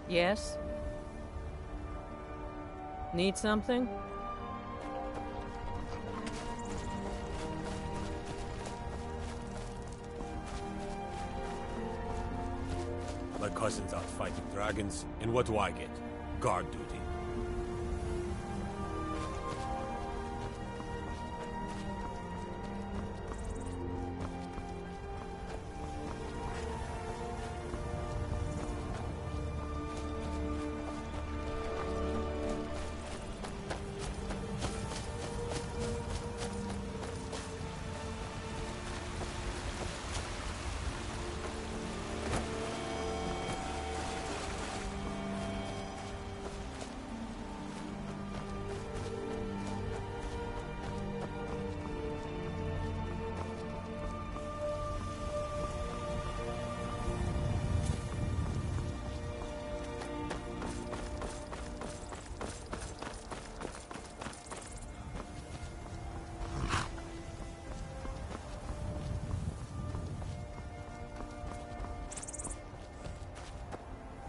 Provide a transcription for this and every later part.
Yes? Need something? My cousin's out fighting dragons, and what do I get? Guard duty.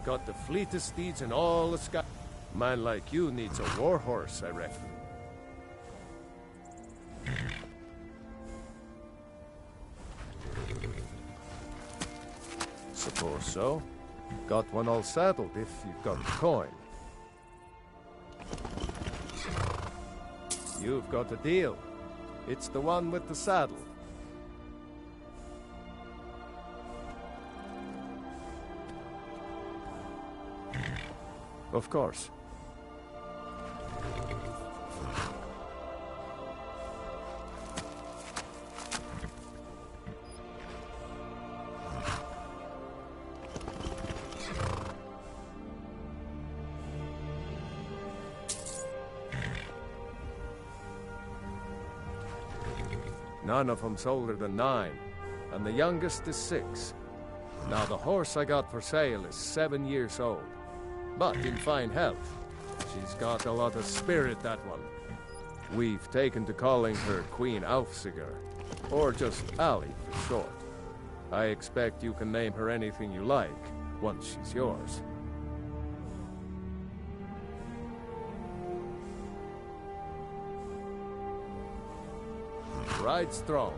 Got the fleetest steeds in all the sky. Man like you needs a war horse, I reckon. Suppose so. Got one all saddled if you've got the coin. You've got a deal. It's the one with the saddle. Of course. None of them's older than 9, and the youngest is 6. Now the horse I got for sale is 7 years old, but in fine health. She's got a lot of spirit, that one. We've taken to calling her Queen Aufsiger, or just Ali for short. I expect you can name her anything you like, once she's yours. Ride strong.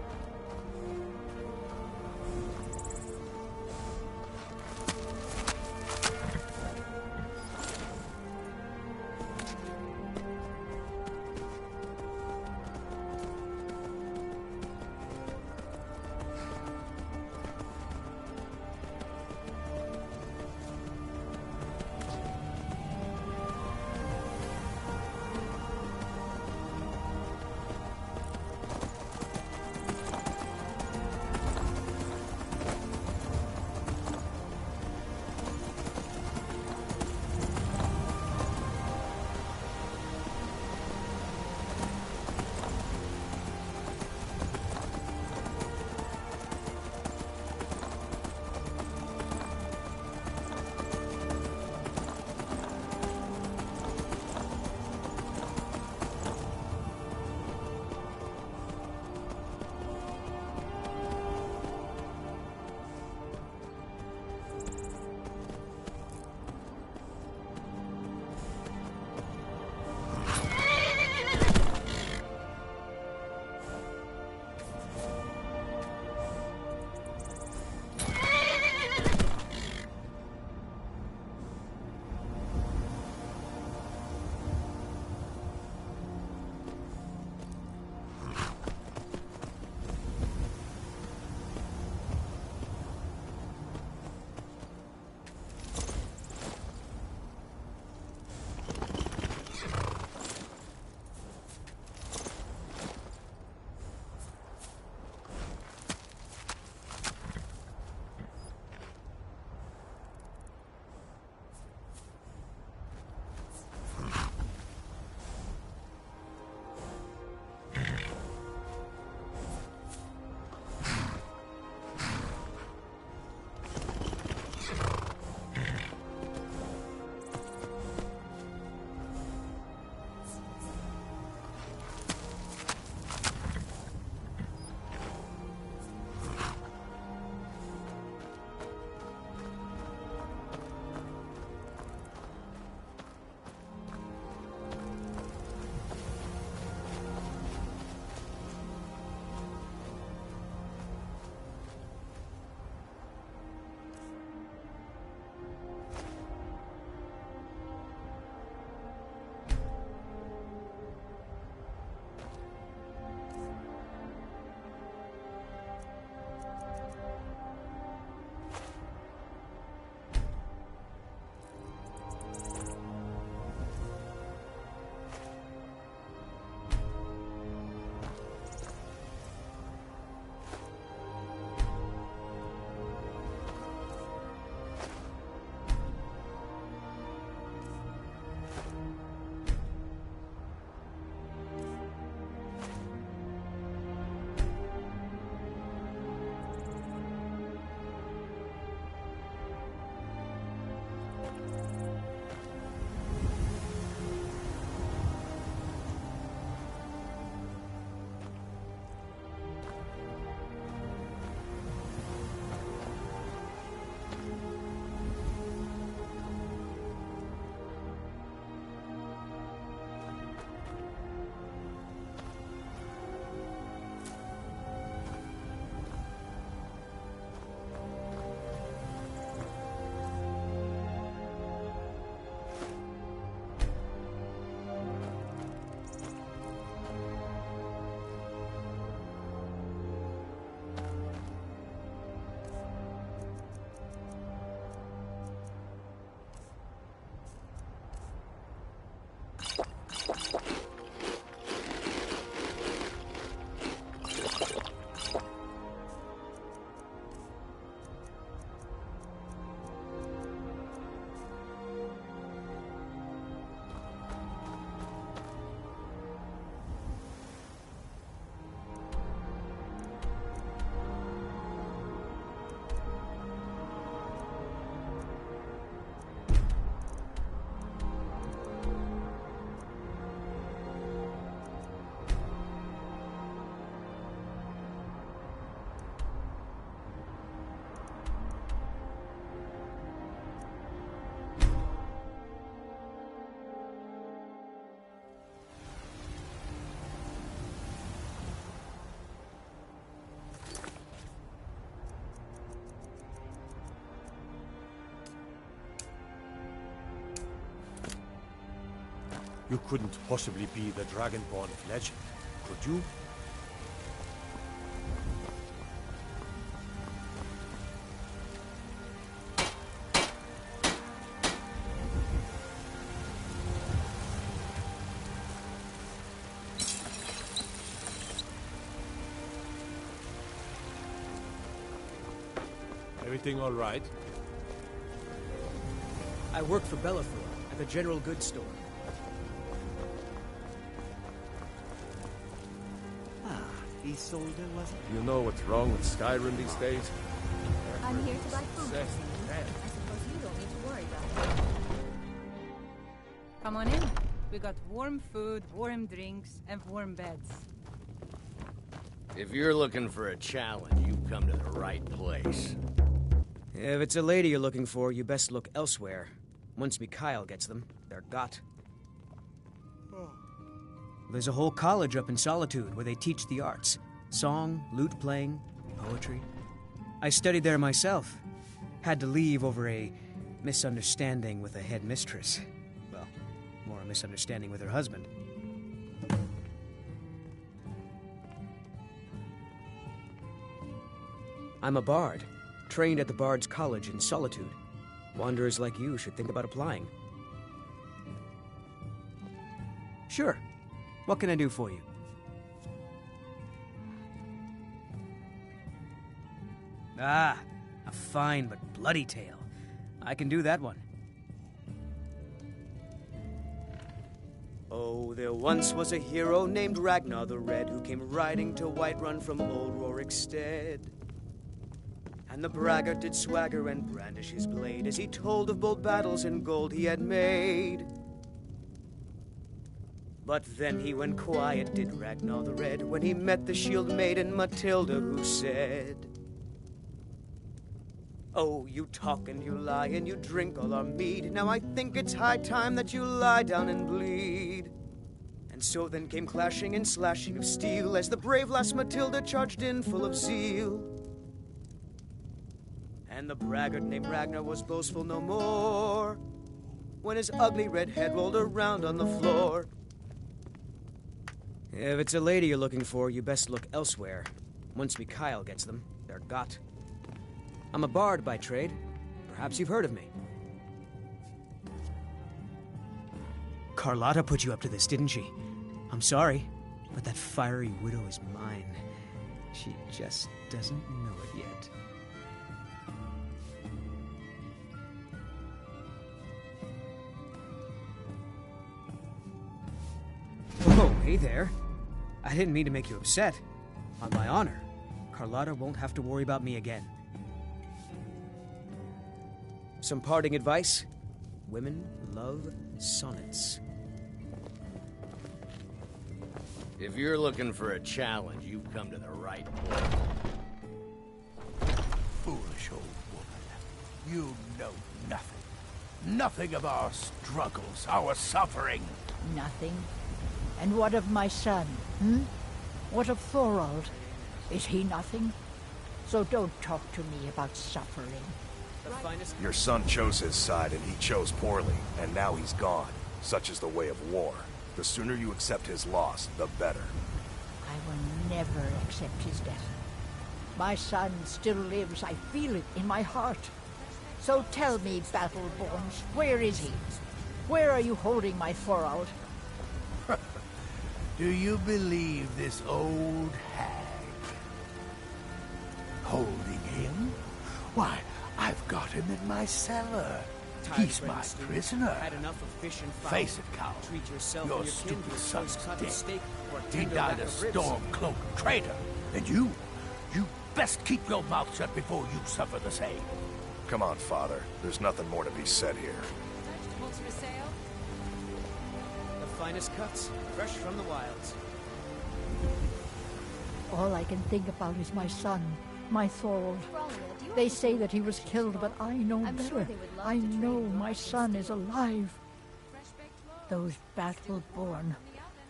You couldn't possibly be the Dragonborn of legend, could you? Everything all right? I work for Bellefor at the general goods store. Isolde, was it? You know what's wrong with Skyrim these days? I'm here to buy food. Yes, I yes. suppose you don't need to worry about it. Come on in. We got warm food, warm drinks, and warm beds. If you're looking for a challenge, you've come to the right place. If it's a lady you're looking for, you best look elsewhere. Once Mikhail gets them, they're got. There's a whole college up in Solitude where they teach the arts. Song, lute playing, poetry. I studied there myself. Had to leave over a misunderstanding with a headmistress. Well, more a misunderstanding with her husband. I'm a bard, trained at the Bard's College in Solitude. Wanderers like you should think about applying. Sure. What can I do for you? Ah, a fine but bloody tale. I can do that one. Oh, there once was a hero named Ragnar the Red who came riding to Whiterun from old Rorikstead. And the braggart did swagger and brandish his blade as he told of bold battles and gold he had made. But then he went quiet, did Ragnar the Red, when he met the shield maiden Matilda, who said, "Oh, you talk and you lie and you drink all our mead. Now I think it's high time that you lie down and bleed." And so then came clashing and slashing of steel as the brave lass Matilda charged in full of zeal. And the braggart named Ragnar was boastful no more when his ugly red head rolled around on the floor. If it's a lady you're looking for, you best look elsewhere. Once Mikhail gets them, they're got. I'm a bard by trade. Perhaps you've heard of me. Carlotta put you up to this, didn't she? I'm sorry, but that fiery widow is mine. She just doesn't know it yet. Oh, hey there. I didn't mean to make you upset. On my honor, Carlotta won't have to worry about me again. Some parting advice? Women love sonnets. If you're looking for a challenge, you've come to the right place. Foolish old woman. You know nothing. Nothing of our struggles, our suffering. Nothing. And what of my son, hmm? What of Thorald? Is he nothing? So don't talk to me about suffering. Your son chose his side and he chose poorly, and now he's gone. Such is the way of war. The sooner you accept his loss, the better. I will never accept his death. My son still lives. I feel it in my heart. So tell me, Battleborns, where is he? Where are you holding my Thorald? Do you believe this old hag? Holding him? Why, I've got him in my cellar. He's my prisoner. Had enough of fish and fowl. Face it, cow. Treat yourself Your and your kin stupid to a son's choice cut dead. of steak or a He tender died rack a of ribs. storm-cloaked traitor. And you best keep your mouth shut before you suffer the same. Come on, Father. There's nothing more to be said here. Vegetables for sale? The finest cuts, fresh from the wilds. All I can think about is my son, my Thorald. Grania, do you They have say any that he was food killed, but I know I'm better. sure they would love I to trade know your my items son for is food. alive. Fresh baked loaves. Those Battleborn,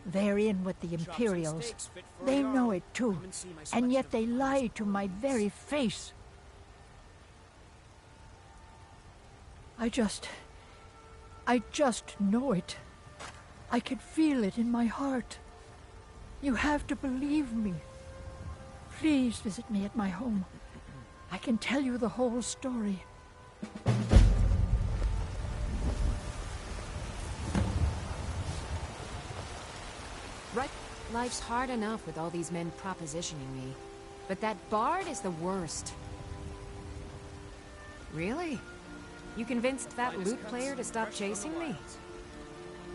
they're in with the Chops and Imperials. steaks fit for a They Jarl. know it too, Come and see my and selection yet of they wines lie and to my wines. very face. I just know it. I can feel it in my heart. You have to believe me. Please visit me at my home. I can tell you the whole story. Right. Life's hard enough with all these men propositioning me. But that bard is the worst. Really? You convinced that lute player to stop chasing me?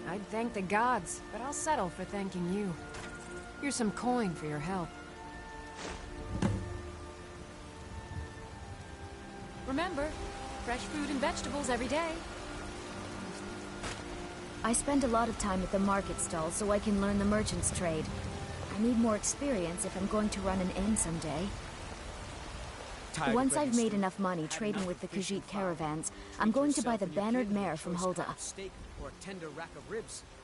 I'd thank the gods, but I'll settle for thanking you. Here's some coin for your help. Remember, fresh fruit and vegetables every day. I spend a lot of time at the market stall so I can learn the merchant's trade. I need more experience if I'm going to run an inn someday. Once I've made enough money trading with the Khajiit caravans, I'm going to buy the bannered mare from Hulda.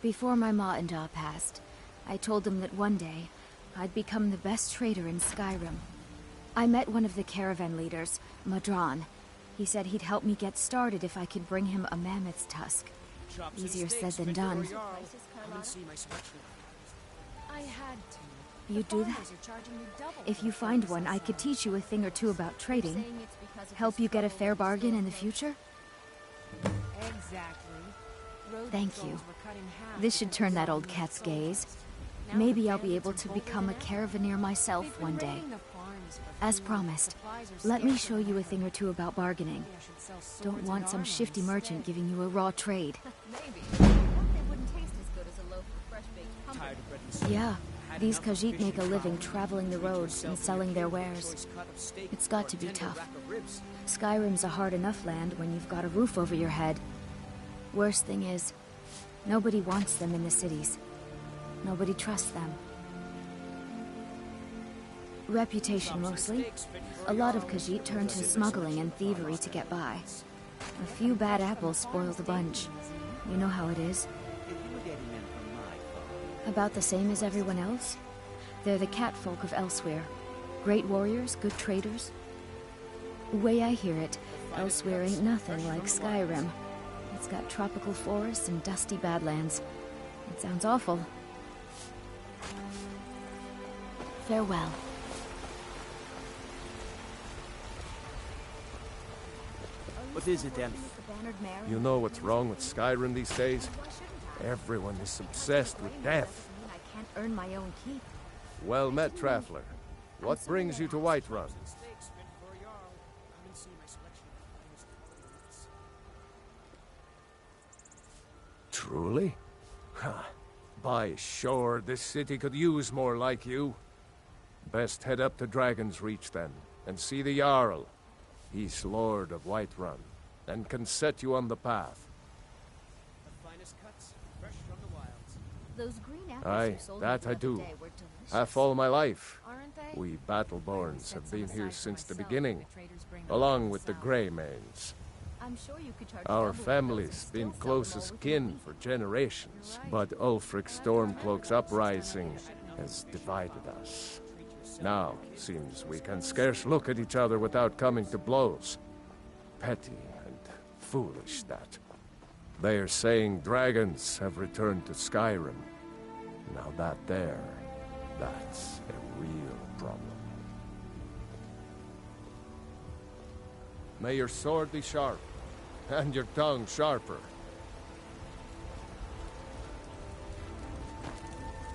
Before my ma and Da passed, I told them that one day, I'd become the best trader in Skyrim. I met one of the caravan leaders, Madran. He said he'd help me get started if I could bring him a mammoth's tusk. Easier said than done. I had to. You do that? If you find one, I could teach you a thing or two about trading. Help you get a fair bargain in the future? Exactly. Thank you. This should turn that old cat's gaze. Maybe I'll be able to become a caravaneer myself one day. As promised, let me show you a thing or two about bargaining. Don't want some shifty merchant giving you a raw trade. Yeah, these Khajiit make a living traveling the roads and selling their wares. It's got to be tough. Skyrim's a hard enough land when you've got a roof over your head. Worst thing is, nobody wants them in the cities. Nobody trusts them. Reputation mostly. A lot of Khajiit turn to smuggling and thievery to get by. A few bad apples spoil the bunch. You know how it is. About the same as everyone else. They're the catfolk of Elsewhere. Great warriors, good traders. The way I hear it, Elsewhere ain't nothing like Skyrim. It's got tropical forests and dusty badlands. It sounds awful. Farewell. What is it, then? You know what's wrong with Skyrim these days? Everyone is obsessed with death. I can't earn my own keep. Well met, traveler. What brings you to Whiterun? Truly? Ha! By sure, this city could use more like you. Best head up to Dragon's Reach then, and see the Jarl. He's Lord of Whiterun, and can set you on the path. Those green apples Aye, you sold me that the I other do. day were delicious. Half all my life. Aren't they? We Battleborns have been here since the beginning, The traders bring along with the Greymanes. I'm sure you could charge Our double for family's those and been still close sell as them all kin with for generations, but Ulfric's Stormcloak's uprising has divided us. Now, seems we can scarce look at each other without coming to blows. Petty and foolish, that. They are saying dragons have returned to Skyrim. Now that's a real problem. May your sword be sharp, and your tongue sharper.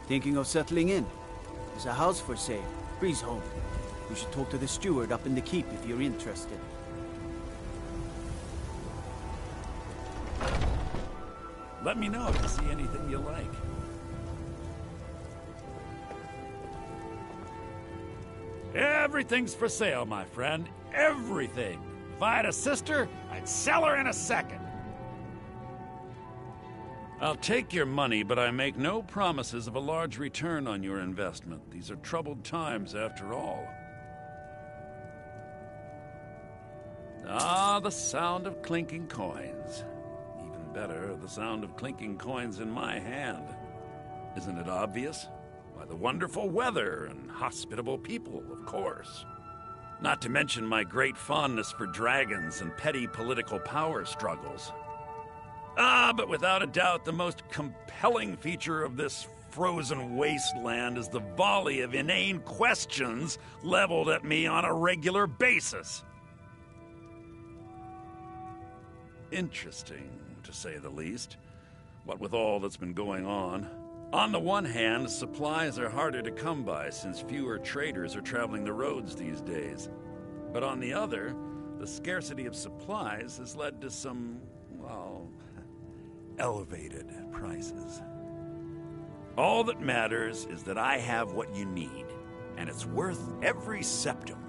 Thinking of settling in? There's a house for sale. Breeze home. You should talk to the steward up in the keep if you're interested. Let me know if you see anything you like. Everything's for sale, my friend. Everything. If I had a sister, I'd sell her in a second. I'll take your money, but I make no promises of a large return on your investment. These are troubled times, after all. Ah, the sound of clinking coins. Even better, the sound of clinking coins in my hand. Isn't it obvious? By the wonderful weather and hospitable people, of course. Not to mention my great fondness for dragons and petty political power struggles. But without a doubt, the most compelling feature of this frozen wasteland is the volley of inane questions leveled at me on a regular basis. Interesting, to say the least. What with all that's been going on. On the one hand, supplies are harder to come by since fewer traders are traveling the roads these days. But on the other, the scarcity of supplies has led to some, well, elevated prices. All that matters is that I have what you need, and it's worth every septum.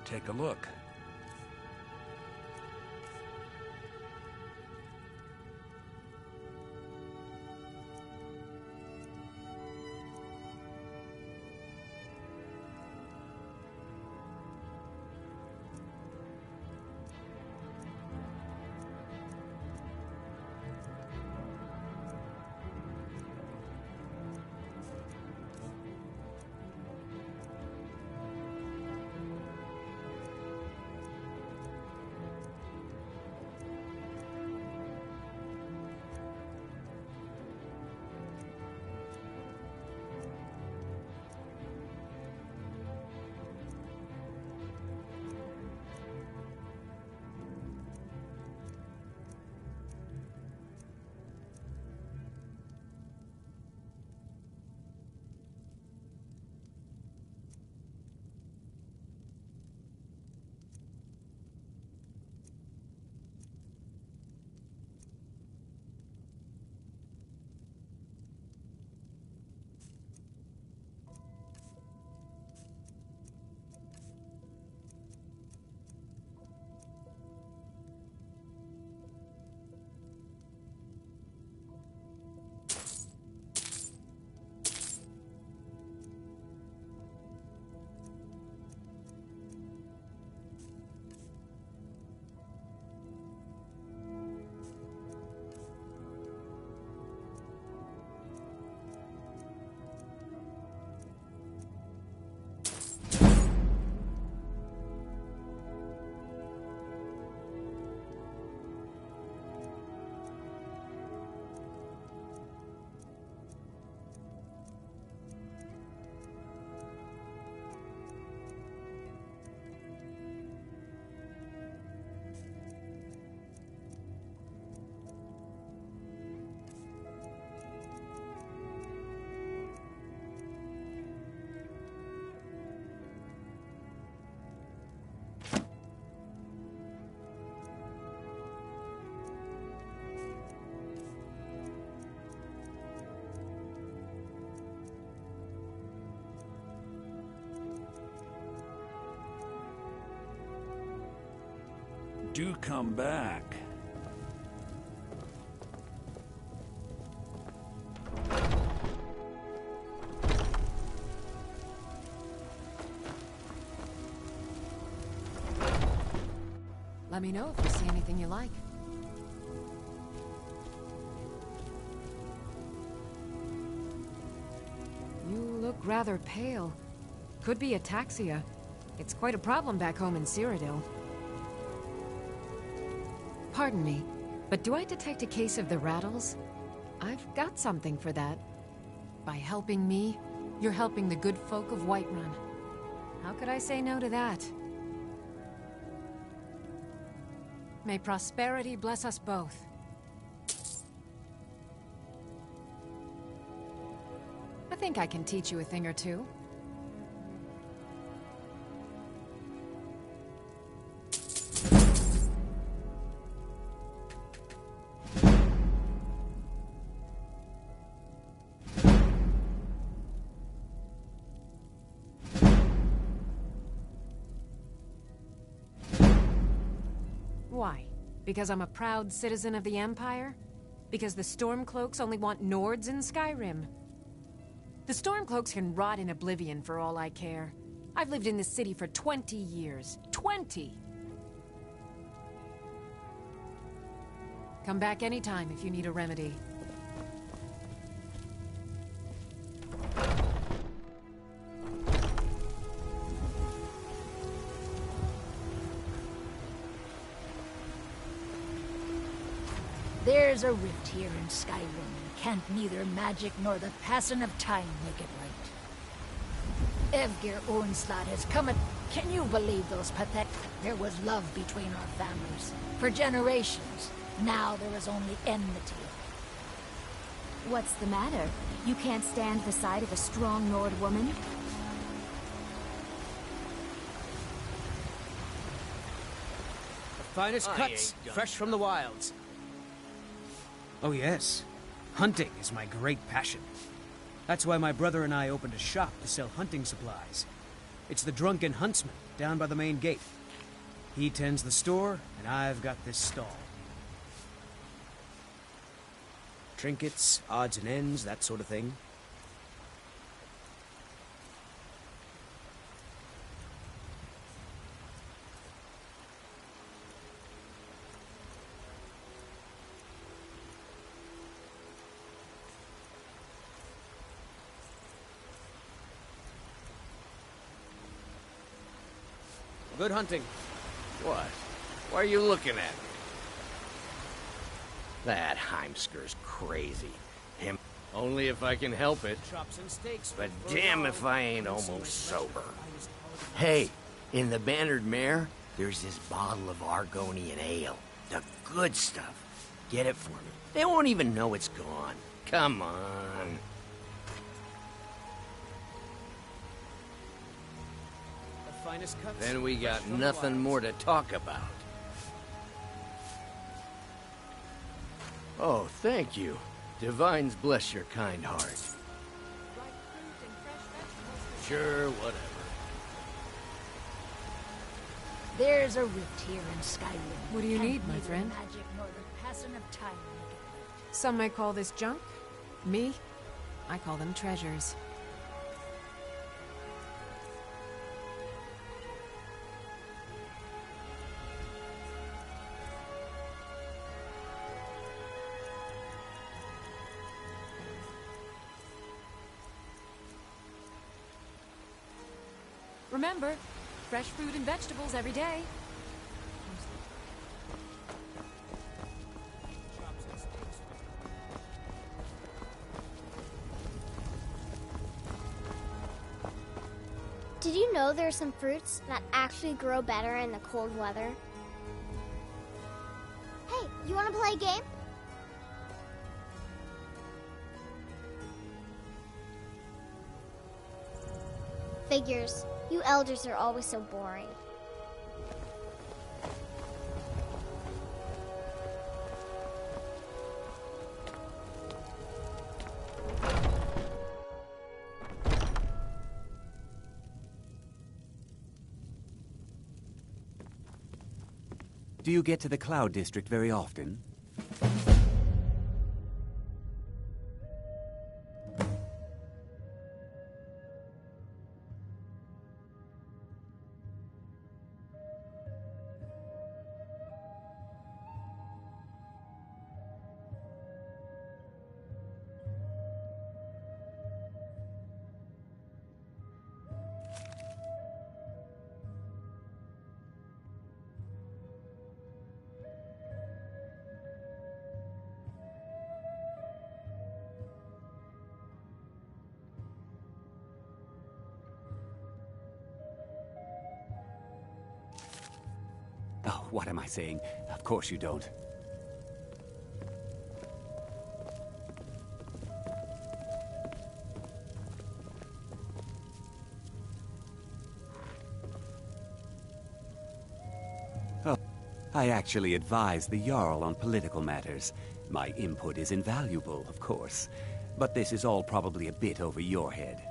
Take a look. Do come back. Let me know if you see anything you like. You look rather pale. Could be ataxia. It's quite a problem back home in Cyrodiil. Pardon me, but do I detect a case of the rattles? I've got something for that. By helping me, you're helping the good folk of Whiterun. How could I say no to that? May prosperity bless us both. I think I can teach you a thing or two. Why? Because I'm a proud citizen of the Empire? Because the Stormcloaks only want Nords in Skyrim? The Stormcloaks can rot in oblivion for all I care. I've lived in this city for 20 years. 20! Come back anytime if you need a remedy. There's a rift here in Skyrim. Can't neither magic nor the passing of time make it right. Evgir Onslaught has come at... Can you believe those pathetic... There was love between our families. For generations. Now there is only enmity. What's the matter? You can't stand the sight of a strong Nord woman? The finest cuts, fresh from the wilds. Oh yes, hunting is my great passion. That's why my brother and I opened a shop to sell hunting supplies. It's the Drunken Huntsman, down by the main gate. He tends the store, and I've got this stall. Trinkets, odds and ends, that sort of thing. Good hunting. What? Why are you looking at me? That Heimsker's crazy. Him only if I can help it. Chops and steaks. But damn if I ain't almost sober. Hey, in the Bannered Mare, there's this bottle of Argonian ale. The good stuff. Get it for me. They won't even know it's gone. Come on. Then we got nothing more to talk about. Oh, thank you. Divines bless your kind heart. Sure, whatever. There's a rift here in Skyrim. What do you need, my friend? Magic nor the passing of time make it right. Some might call this junk. Me, I call them treasures. Remember, fresh fruit and vegetables every day. Did you know there are some fruits that actually grow better in the cold weather? Hey, you want to play a game? Figures. You elders are always so boring. Do you get to the Cloud District very often? Oh, what am I saying? Of course you don't. Oh, I actually advise the Jarl on political matters. My input is invaluable, of course. But this is all probably a bit over your head.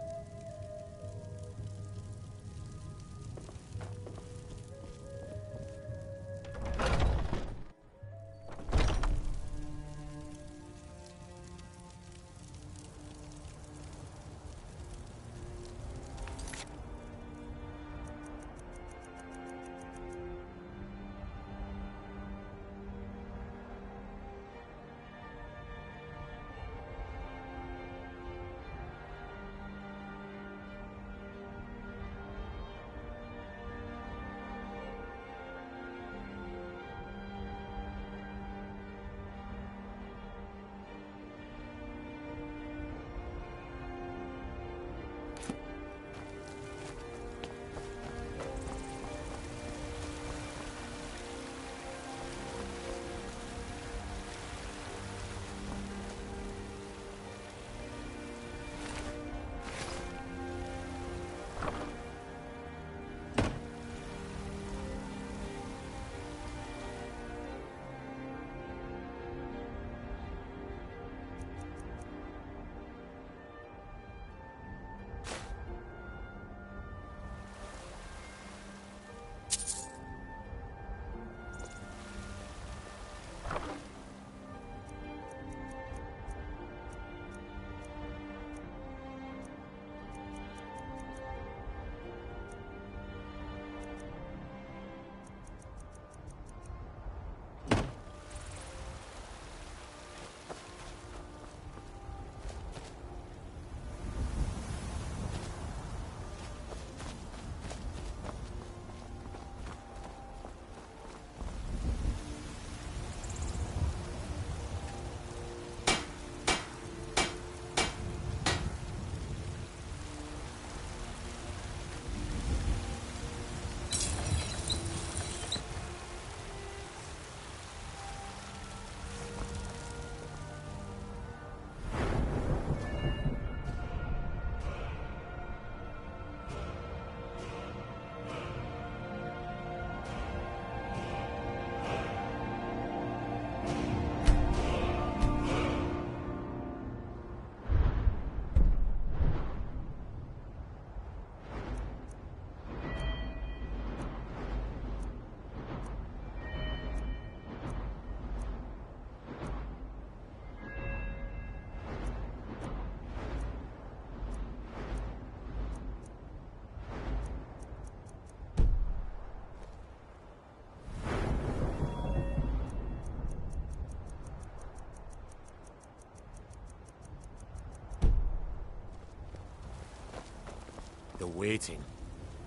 The waiting.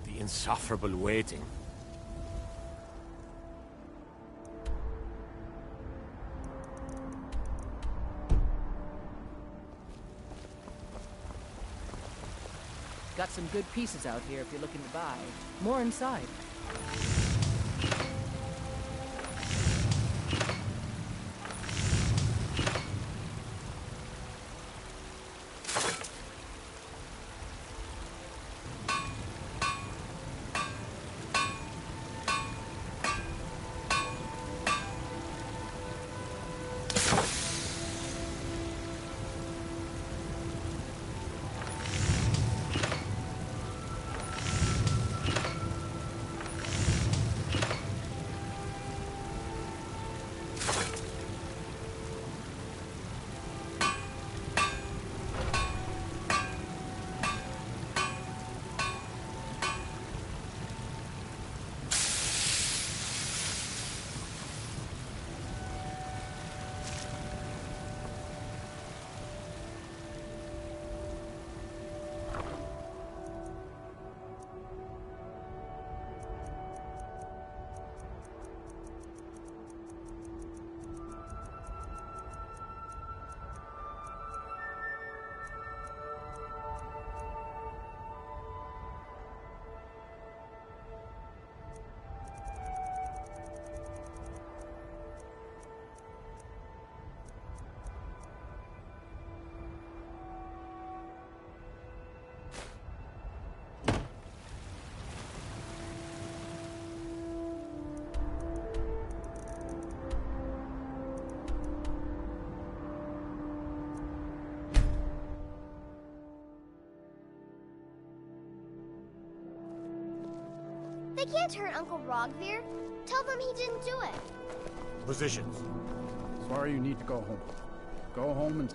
The insufferable waiting. Got some good pieces out here if you're looking to buy. More inside. They can't hurt Uncle Rogvir. Tell them he didn't do it. Positions. Sorry, you need to go home. Go home and...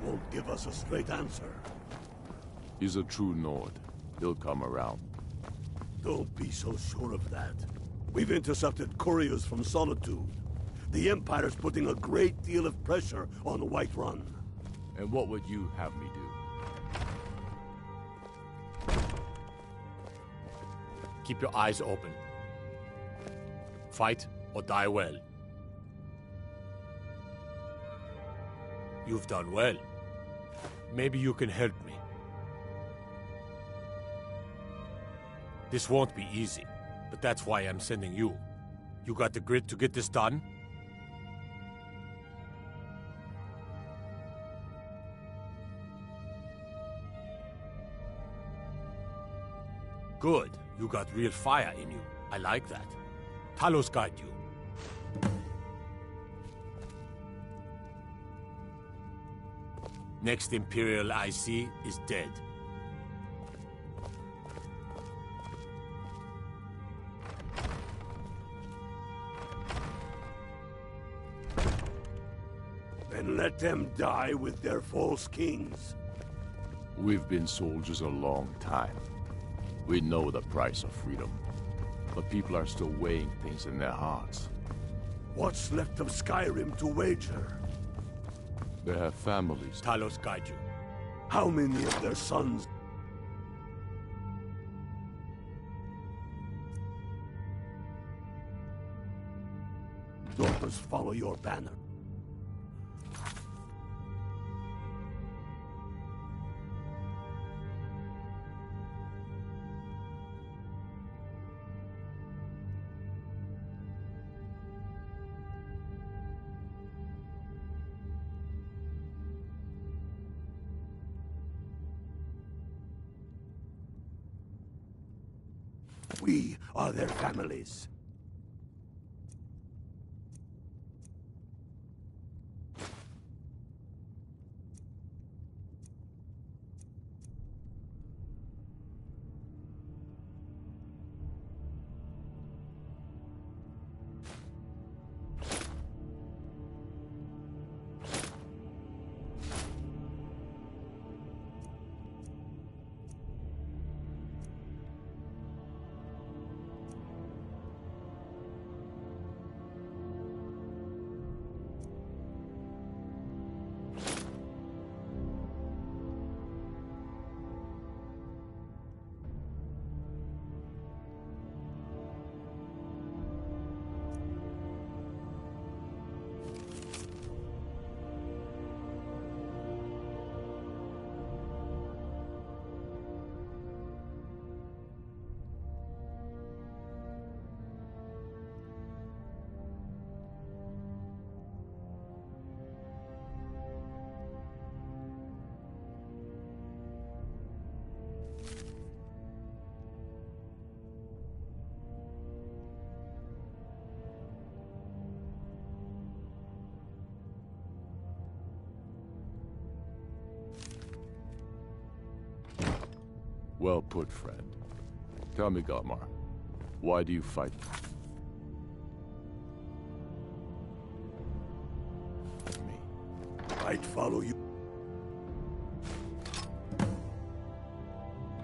Won't give us a straight answer. He's a true Nord. He'll come around. Don't be so sure of that. We've intercepted couriers from Solitude. The Empire's putting a great deal of pressure on Whiterun. And what would you have me do? Keep your eyes open. Fight or die well. You've done well. Maybe you can help me. This won't be easy, but that's why I'm sending you. You got the grit to get this done? Good. You got real fire in you. I like that. Talos guide you. Next Imperial I see is dead. Then let them die with their false kings. We've been soldiers a long time. We know the price of freedom. But people are still weighing things in their hearts. What's left of Skyrim to wager? They have families. Talos guide you. How many of their sons? Daughters follow your banner. We are their families. Well put, friend. Tell me, Galmar, why do you fight? Me. I'd follow you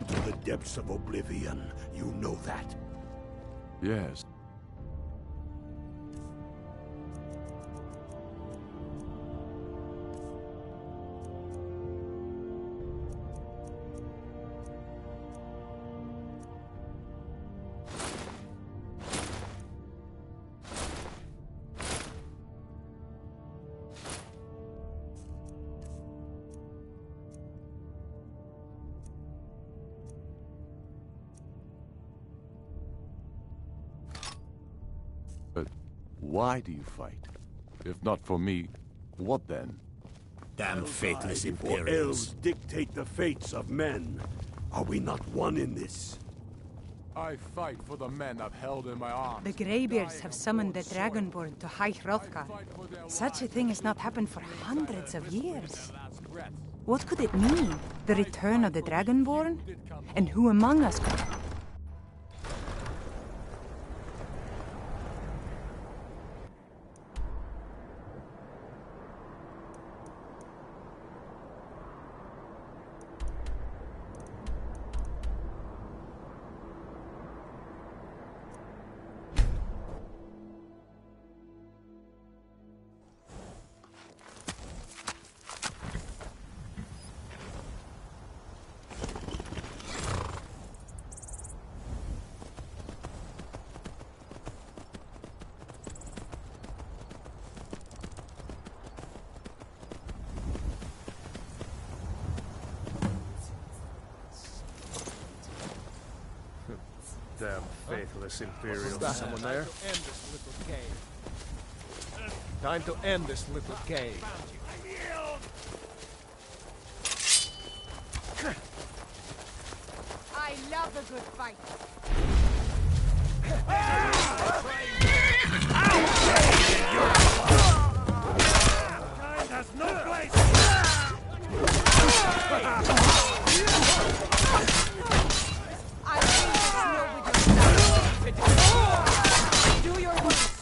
to the depths of oblivion. You know that. Yes. But why do you fight? If not for me, what then? Damn faithless Before Imperials. elves dictate the fates of men. Are we not one in this? I fight for the men I've held in my arms. The Greybeards have summoned the Dragonborn to High Hrothgar. Such a thing has not happened for hundreds of years. What could it mean? The return of the Dragonborn? And who among us could... Damn faithless Imperials. that? Someone there? Time to end this little cave. I love a good fight. Kind has no place! I think it's no with yourself. Do your worst.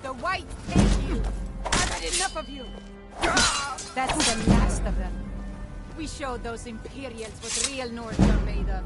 The white hate you. I've had enough of you. That's the last of them. We showed those Imperials what real Nords are made of.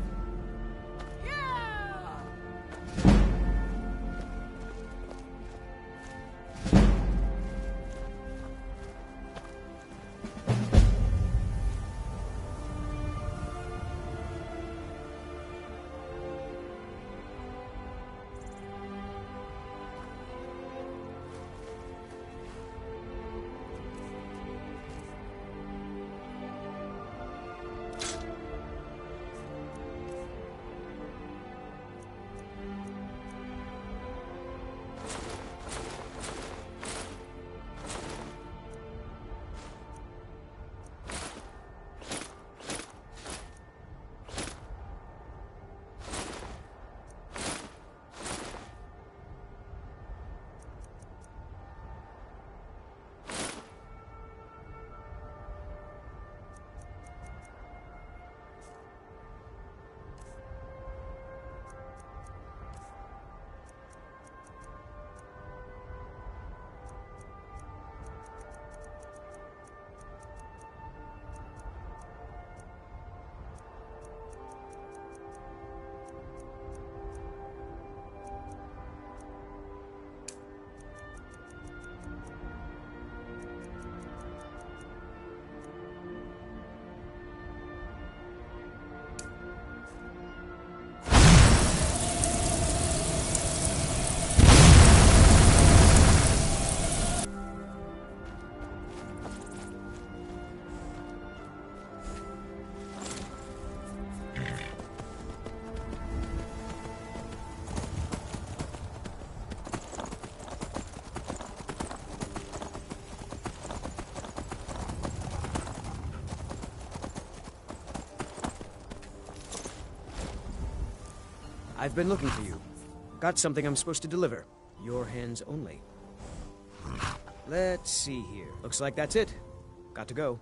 I've been looking for you. Got something I'm supposed to deliver. Your hands only. Let's see here. Looks like that's it. Got to go.